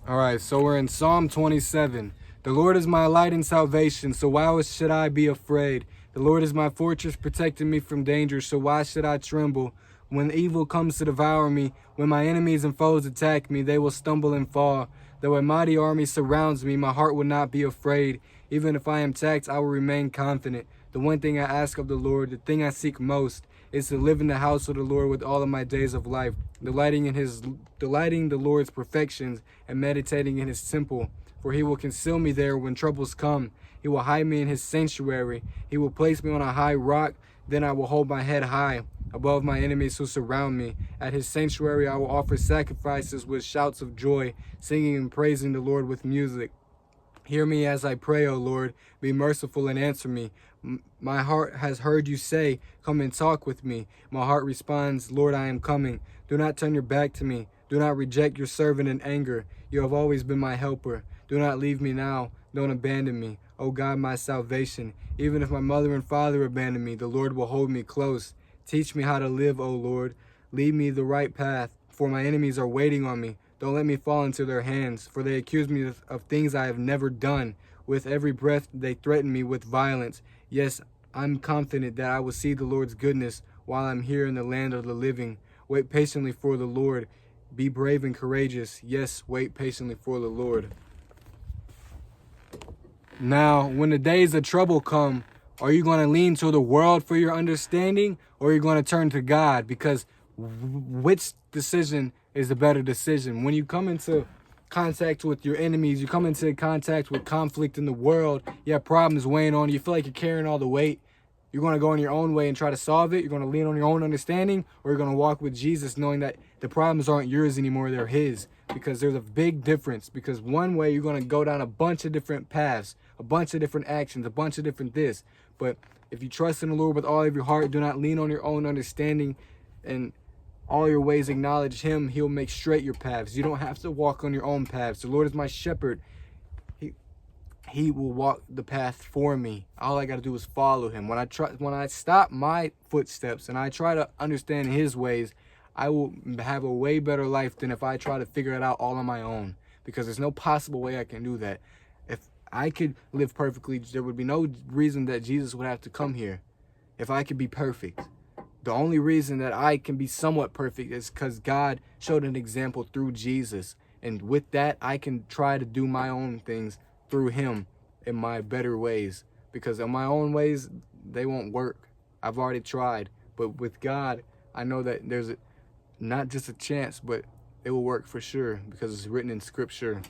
All right, so we're in Psalm 27. The Lord is my light and salvation, so why should I be afraid? The Lord is my fortress, protecting me from danger, so why should I tremble? When evil comes to devour me, when my enemies and foes attack me, they will stumble and fall. Though a mighty army surrounds me, my heart will not be afraid. Even if I am attacked, I will remain confident. The one thing I ask of the Lord, the thing I seek most, is to live in the house of the Lord with all of my days of life, delighting the Lord's perfections and meditating in his temple. For he will conceal me there when troubles come. He will hide me in his sanctuary. He will place me on a high rock. Then I will hold my head high above my enemies who surround me. At his sanctuary I will offer sacrifices with shouts of joy, singing and praising the Lord with music. Hear me as I pray, O Lord. Be merciful and answer me. My heart has heard you say, come and talk with me. My heart responds, Lord, I am coming. Do not turn your back to me. Do not reject your servant in anger. You have always been my helper. Do not leave me now. Don't abandon me. O God, my salvation. Even if my mother and father abandon me, the Lord will hold me close. Teach me how to live, O Lord. Lead me the right path, for my enemies are waiting on me. Don't let me fall into their hands, for they accuse me of things I have never done. With every breath they threaten me with violence. Yes, I'm confident that I will see the Lord's goodness while I'm here in the land of the living. Wait patiently for the Lord. Be brave and courageous. Yes, wait patiently for the Lord. Now, when the days of trouble come, are you going to lean to the world for your understanding, or are you going to turn to God? Because which decision is the better decision? When you come into contact with your enemies, you come into contact with conflict in the world, you have problems weighing on you, you feel like you're carrying all the weight. You're going to go on your own way and try to solve it. You're going to lean on your own understanding, or you're going to walk with Jesus knowing that the problems aren't yours anymore, they're his. Because there's a big difference. Because one way you're going to go down a bunch of different paths, a bunch of different actions, a bunch of different this. But if you trust in the Lord with all of your heart, do not lean on your own understanding, and all your ways acknowledge him, he'll make straight your paths. You don't have to walk on your own paths. The Lord is my shepherd. He will walk the path for me. All I got to do is follow him. When I stop my footsteps and I try to understand his ways, I will have a way better life than if I try to figure it out all on my own, because there's no possible way I can do that. If I could live perfectly, there would be no reason that Jesus would have to come here. If I could be perfect, the only reason that I can be somewhat perfect is because God showed an example through Jesus. And with that, I can try to do my own things through him in my better ways, because in my own ways they won't work. I've already tried, but with God I know that there's not just a chance, but it will work for sure, because it's written in scripture.